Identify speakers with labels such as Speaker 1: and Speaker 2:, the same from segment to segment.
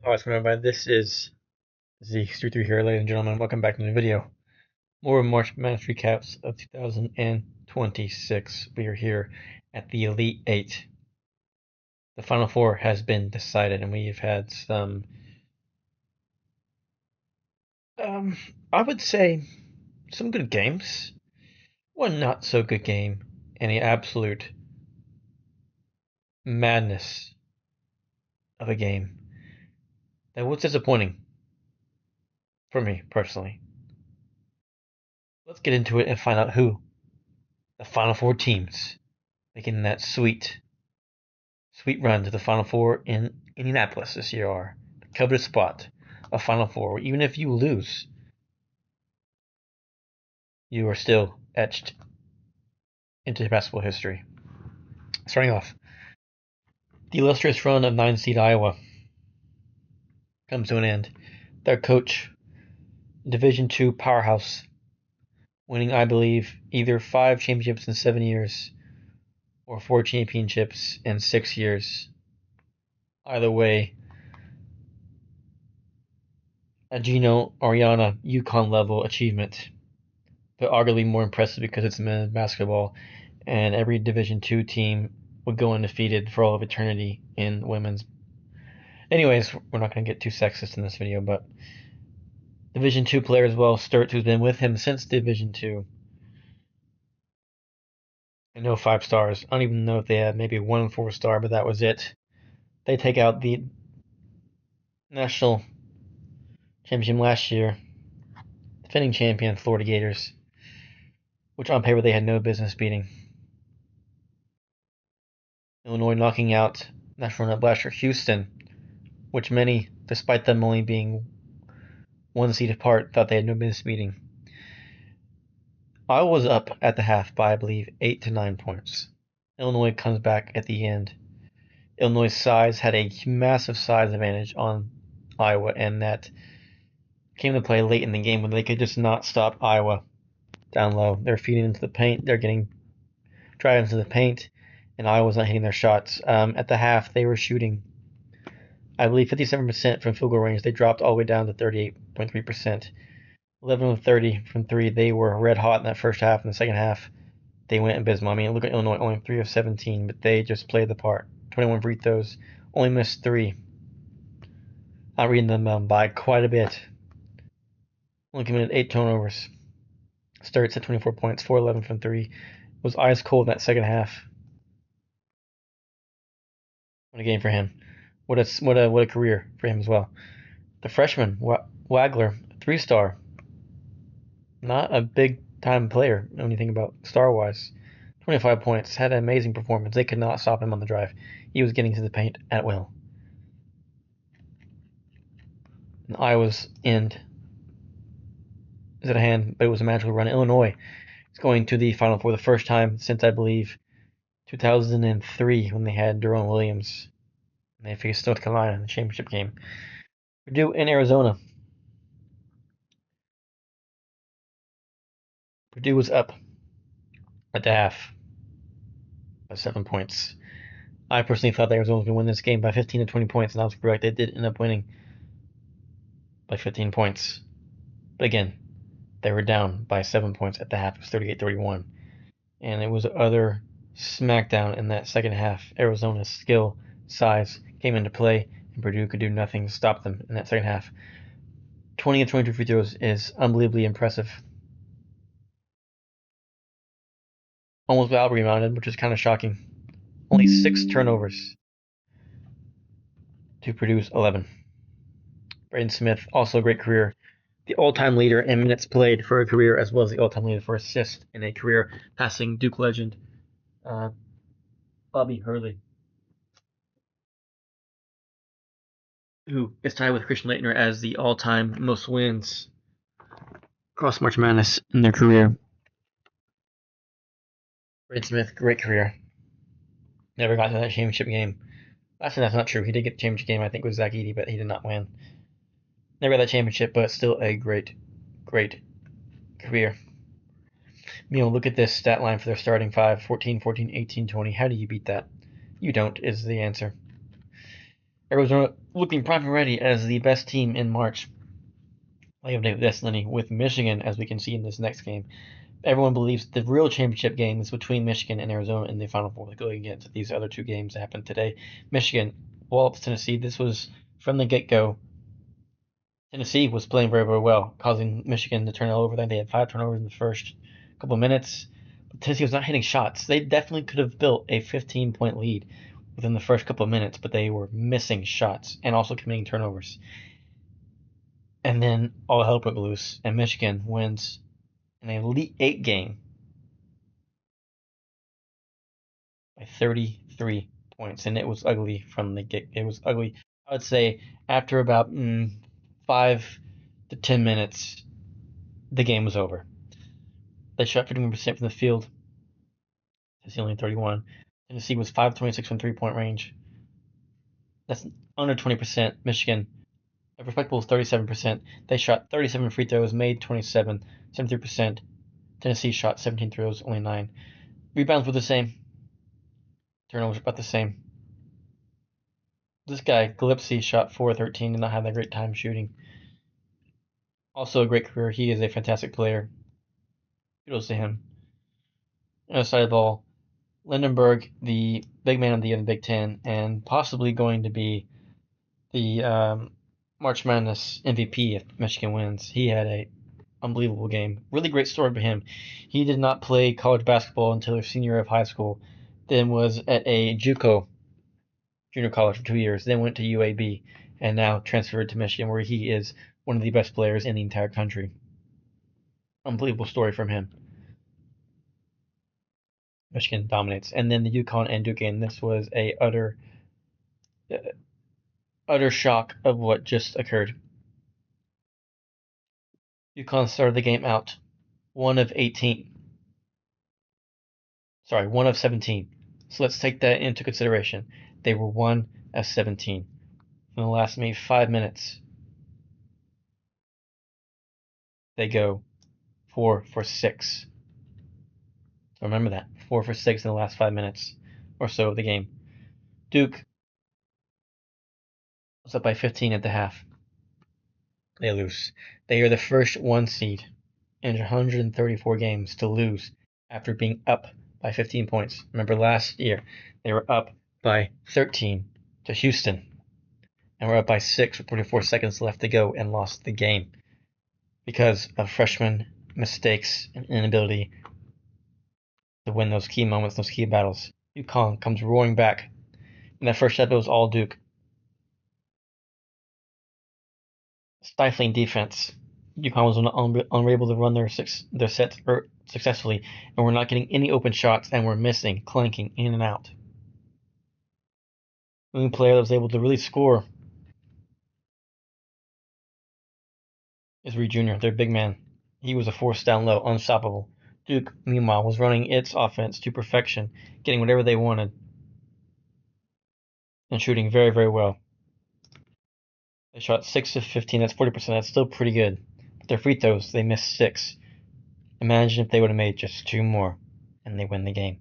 Speaker 1: Alright, everybody, this is Z33 here, ladies and gentlemen. Welcome back to the video. More March Madness recaps of 2026. We are here at the Elite Eight. The Final Four has been decided, and we've had some, I would say, some good games. One not so good game, and the absolute madness of a game that was disappointing for me personally. Let's get into it and find out who the Final Four teams making that sweet run to the Final Four in Indianapolis this year are. The coveted spot of Final Four. Even if you lose, you are still etched into basketball history. Starting off, the illustrious run of 9 seed Iowa comes to an end. Their coach, Division II powerhouse, winning, I believe, either 5 championships in 7 years or 4 championships in 6 years. Either way, a Gino Ariana UConn level achievement, but arguably more impressive because it's men's basketball, and every Division II team would go undefeated for all of eternity in women's. Anyways, we're not going to get too sexist in this video, but Division II player as well, Sturt, who's been with him since Division II. And no 5 stars. I don't even know if they had maybe 1 4-star, but that was it. They take out the national championship last year, defending champion Florida Gators, which on paper they had no business beating. Illinois knocking out national runner-up last year Houston, which many, despite them only being 1 seed apart, thought they had no business beating. Iowa was up at the half by, I believe, 8 to 9 points. Illinois comes back at the end. Illinois' size had a massive size advantage on Iowa, and that came to play late in the game when they could just not stop Iowa down low. They're feeding into the paint. They're getting drive into the paint, and Iowa's not hitting their shots. At the half, they were shooting, I believe, 57% from field goal range. They dropped all the way down to 38.3%. 11 of 30 from 3. They were red hot in that first half. In the second half, they went abysmal. I mean, look at Illinois, only 3 of 17, but they just played the part. 21 free throws, only missed 3. Outreading them by quite a bit. Only committed 8 turnovers. Sturts at 24 points, 4-11 from 3. It was ice cold in that second half. What a game for him. What a career for him as well. The freshman, Wagler, 3-star. Not a big time player when you think about star-wise. 25 points, had an amazing performance. They could not stop him on the drive. He was getting to the paint at will. And Iowa's end is at hand, but it was a magical run. Illinois is going to the Final Four the first time since, I believe, 2003 when they had Deron Williams. And they faced North Carolina in the championship game. Purdue in Arizona. Purdue was up at the half by 7 points. I personally thought that Arizona was going to win this game by 15 to 20 points, and I was correct. They did end up winning by 15 points. But again, they were down by 7 points at the half. It was 38-31. And it was other smackdown in that second half. Arizona's skill, size came into play, and Purdue could do nothing to stop them in that second half. 20 of 22 free throws is unbelievably impressive. Almost without rebounded, which is kind of shocking. Only 6 turnovers to Purdue's 11. Braden Smith, also a great career. The all-time leader in minutes played for a career, as well as the all-time leader for assists in a career, passing Duke legend Bobby Hurley, who is tied with Christian Laettner as the all-time most wins across March Madness in their career. Braden Smith, great career. Never got to that championship game. Actually, that's not true. He did get the championship game, I think, with Zach Edey, but he did not win. Never got that championship, but still a great career. Look at this stat line for their starting 5. 14, 14, 18, 20. How do you beat that? You don't, is the answer. Arizona looking prime and ready as the best team in March. Play of destiny with Michigan, as we can see in this next game. Everyone believes the real championship game is between Michigan and Arizona in the Final Four. Going into these other two games that happened today, Michigan wallops Tennessee. This was from the get-go. Tennessee was playing very, very well, causing Michigan to turn it over. Then they had 5 turnovers in the first couple of minutes. But Tennessee was not hitting shots. They definitely could have built a 15-point lead within the first couple of minutes, but they were missing shots and also committing turnovers. And then all hell broke loose, and Michigan wins an Elite Eight game by 33 points, and it was ugly from the get. It was ugly. I would say after about 5 to 10 minutes, the game was over. They shot 51% from the field. Tennessee only 31. Tennessee was 5-26 from 3-point range. That's under 20%. Michigan, a respectable 37%. They shot 37 free throws, made 27, 73%. Tennessee shot 17 throws, only 9. Rebounds were the same. Turnovers about the same. This guy, Gillespie, shot 4-13, did not have that great time shooting. Also a great career. He is a fantastic player. Kudos to him. On the other side of the ball, Lindenberg, the big man of the year in the Big Ten, and possibly going to be the March Madness MVP if Michigan wins. He had a unbelievable game. Really great story for him. He did not play college basketball until his senior year of high school. Then was at a JUCO, junior college, for 2 years. Then went to UAB, and now transferred to Michigan, where he is one of the best players in the entire country. Unbelievable story from him. Michigan dominates, and then the UConn and Duke game. This was a utter shock of what just occurred. UConn started the game out 1 of 18. Sorry, 1 of 17. So let's take that into consideration. They were 1 of 17 in the last maybe 5 minutes. They go 4 for 6. So remember that, 4 for 6 in the last 5 minutes or so of the game. Duke was up by 15 at the half. They lose. They are the first 1 seed in 134 games to lose after being up by 15 points. Remember last year, they were up by 13 to Houston and were up by 6 with 44 seconds left to go and lost the game because of freshman mistakes and inability to win those key moments, those key battles. UConn comes roaring back. In that first set, it was all Duke. Stifling defense. UConn was unable to run their sets successfully, and we're not getting any open shots, and we're missing, clanking in and out. The only player that was able to really score is Reed Jr., their big man. He was a force down low, unstoppable. Duke, meanwhile, was running its offense to perfection, getting whatever they wanted, and shooting very, very well. They shot 6 of 15, that's 40%, that's still pretty good. But their free throws, they missed 6. Imagine if they would have made just 2 more, and they win the game.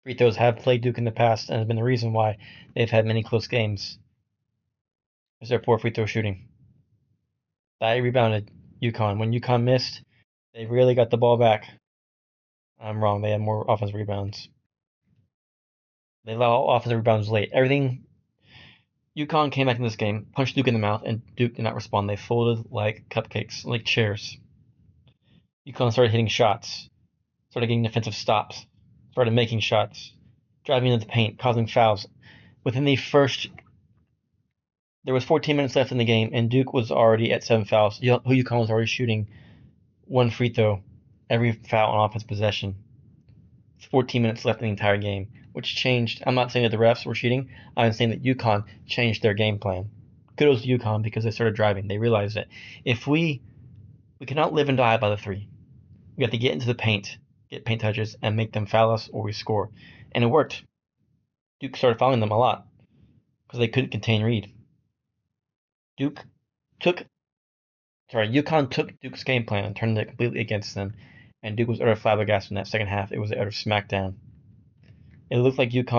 Speaker 1: Free throws have played Duke in the past and has been the reason why they've had many close games, is their poor free throw shooting. They rebounded UConn. When UConn missed, they really got the ball back. I'm wrong, they had more offensive rebounds. They allowed offensive rebounds late. UConn came back in this game, punched Duke in the mouth, and Duke did not respond. They folded like cupcakes, like chairs. UConn started hitting shots, started getting defensive stops, started making shots, driving into the paint, causing fouls. Within the first, there was 14 minutes left in the game, and Duke was already at 7 fouls. UConn was already shooting 1 free throw every foul on offense possession. 14 minutes left in the entire game, which changed. I'm not saying that the refs were cheating. I'm saying that UConn changed their game plan. Kudos to UConn because they started driving. They realized that if we cannot live and die by the 3, we have to get into the paint, get paint touches, and make them foul us or we score. And it worked. Duke started fouling them a lot because they couldn't contain Reed. UConn took Duke's game plan and turned it completely against them, and Duke was utter flabbergasted in that second half. It was an utter smackdown. It looked like Duke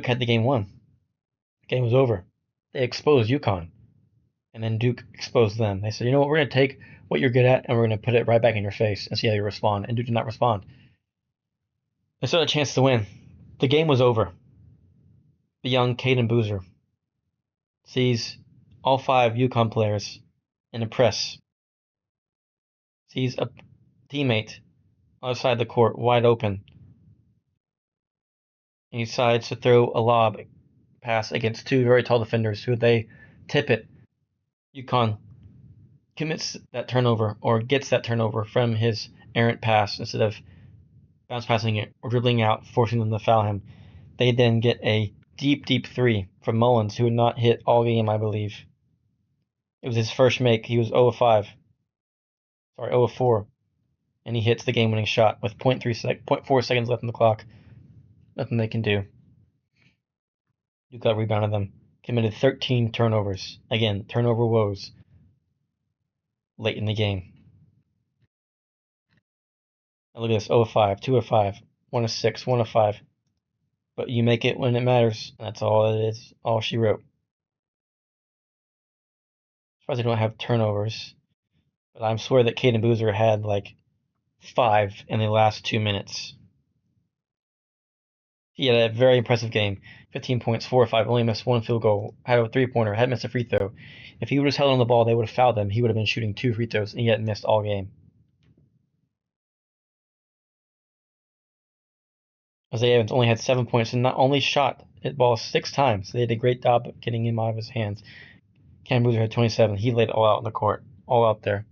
Speaker 1: had the game won. Game was over. They exposed UConn, and then Duke exposed them. They said, you know what, we're going to take what you're good at, and we're going to put it right back in your face and see how you respond. And Duke did not respond. They still had a chance to win. The game was over. The young Caden Boozer sees all 5 UConn players in the press, sees a teammate outside the court wide open, and he decides to throw a lob pass against 2 very tall defenders who they tip it. UConn commits that turnover or gets that turnover from his errant pass instead of bounce passing it or dribbling out, forcing them to foul him. They then get a deep 3 from Mullins, who had not hit all game, I believe. It was his first make. He was 0 of 5. Sorry, 0 of 4. And he hits the game-winning shot with 0.4 seconds left on the clock. Nothing they can do. Duke got rebounded them. Committed 13 turnovers. Again, turnover woes late in the game. Now look at this, 0 of 5, 2 of 5, 1 of 6, 1 of 5. But you make it when it matters. That's all it is. All she wrote. As far as they don't have turnovers. But I swear that Caden Boozer had like 5 in the last 2 minutes. He had a very impressive game. 15 points, 4 or 5, only missed 1 field goal, had a 3-pointer, had missed a free throw. If he would have held on the ball, they would have fouled him. He would have been shooting 2 free throws, and he hadn't missed all game. Isaiah Evans only had 7 points and not only shot it ball 6 times. They did a great job of getting him out of his hands. Cam Boozer had 27. He laid it all out on the court, all out there.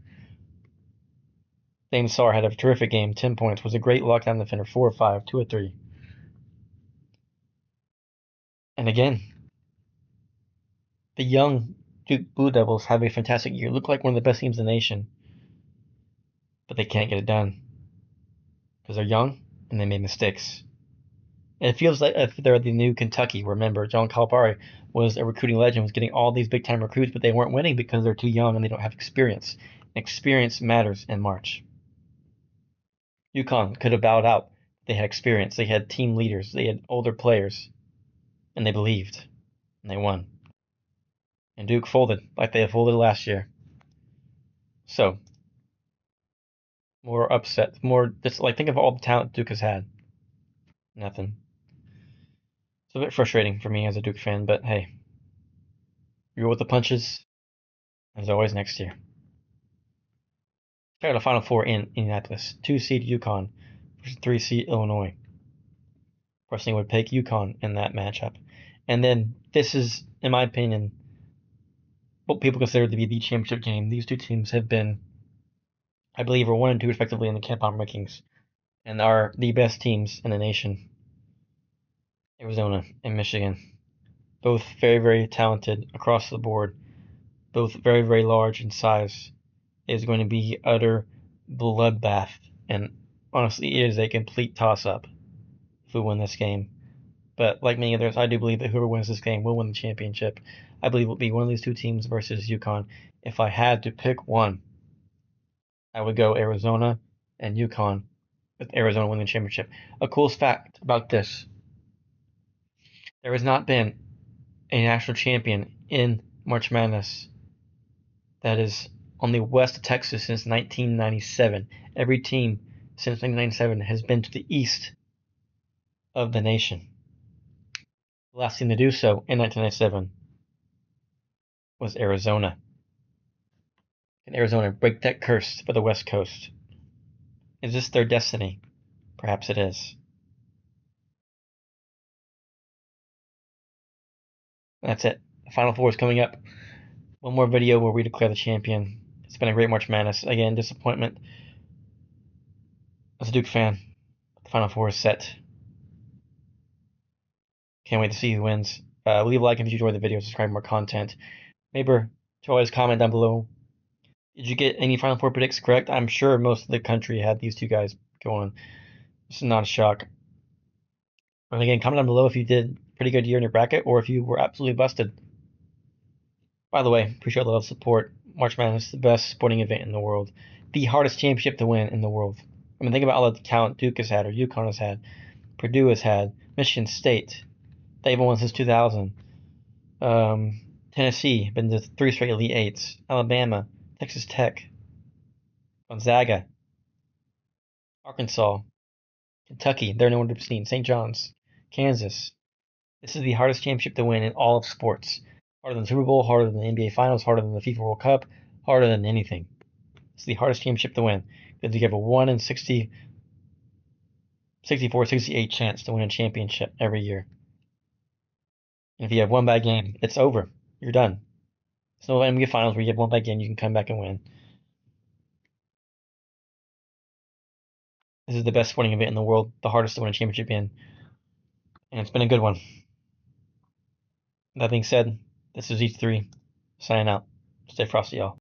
Speaker 1: James Sarr had a terrific game, 10 points, was a great lockdown defender, 4 or 5, 2 or 3. And again, the young Duke Blue Devils have a fantastic year. Look like one of the best teams in the nation. But they can't get it done. Because they're young and they made mistakes. And it feels like if they're the new Kentucky. Remember, John Calipari was a recruiting legend, was getting all these big-time recruits, but they weren't winning because they're too young and they don't have experience. And experience matters in March. UConn could have bowed out. They had experience. They had team leaders. They had older players. And they believed. And they won. And Duke folded like they had folded last year. So, more upset. More, just like, think of all the talent Duke has had. Nothing. It's a bit frustrating for me as a Duke fan, but hey. You roll with the punches. As always, next year. Check out the Final Four in Indianapolis. 2-seed UConn versus 3-seed Illinois. Personally would pick UConn in that matchup. And then, this is, in my opinion, what people consider to be the championship game. These 2 teams have been, I believe, are 1 and 2 respectively in the KenPom rankings, and are the best teams in the nation. Arizona and Michigan, both very talented across the board, both very large in size. It is going to be utter bloodbath, and honestly, it is a complete toss-up if we win this game. But like many others, I do believe that whoever wins this game will win the championship. I believe it will be one of these 2 teams versus UConn. If I had to pick one, I would go Arizona and UConn, with Arizona winning the championship. A cool fact about this: there has not been a national champion in March Madness that is on the west of Texas since 1997. Every team since 1997 has been to the east of the nation. The last team to do so in 1997 was Arizona. Can Arizona break that curse for the West Coast? Is this their destiny? Perhaps it is. That's it. The Final Four is coming up. One more video where we declare the champion. It's been a great March Madness. Again, disappointment as a Duke fan. The Final Four is set. Can't wait to see who wins. Leave a like if you enjoyed the video. Subscribe for more content. Maybe to always comment down below. Did you get any Final Four predicts correct? I'm sure most of the country had these 2 guys going. This is not a shock. But again, comment down below if you did pretty good year in your bracket or if you were absolutely busted. By the way, appreciate all the love support. March Madness is the best sporting event in the world. The hardest championship to win in the world. I mean, think about all the talent Duke has had, or UConn has had, Purdue has had, Michigan State. They haven't won since 2000. Tennessee, been to 3 straight Elite Eights. Alabama, Texas Tech, Gonzaga, Arkansas, Kentucky, they're nowhere to be seen. St. John's, Kansas. This is the hardest championship to win in all of sports. Harder than the Super Bowl, harder than the NBA Finals, harder than the FIFA World Cup, harder than anything. It's the hardest championship to win because you have a 1 in 60, 64, 68 chance to win a championship every year. And if you have one bad game, it's over. You're done. There's no NBA Finals where you have one bad game, you can come back and win. This is the best sporting event in the world, the hardest to win a championship in, and it's been a good one. That being said, this is E3. Signing out. Stay frosty, y'all.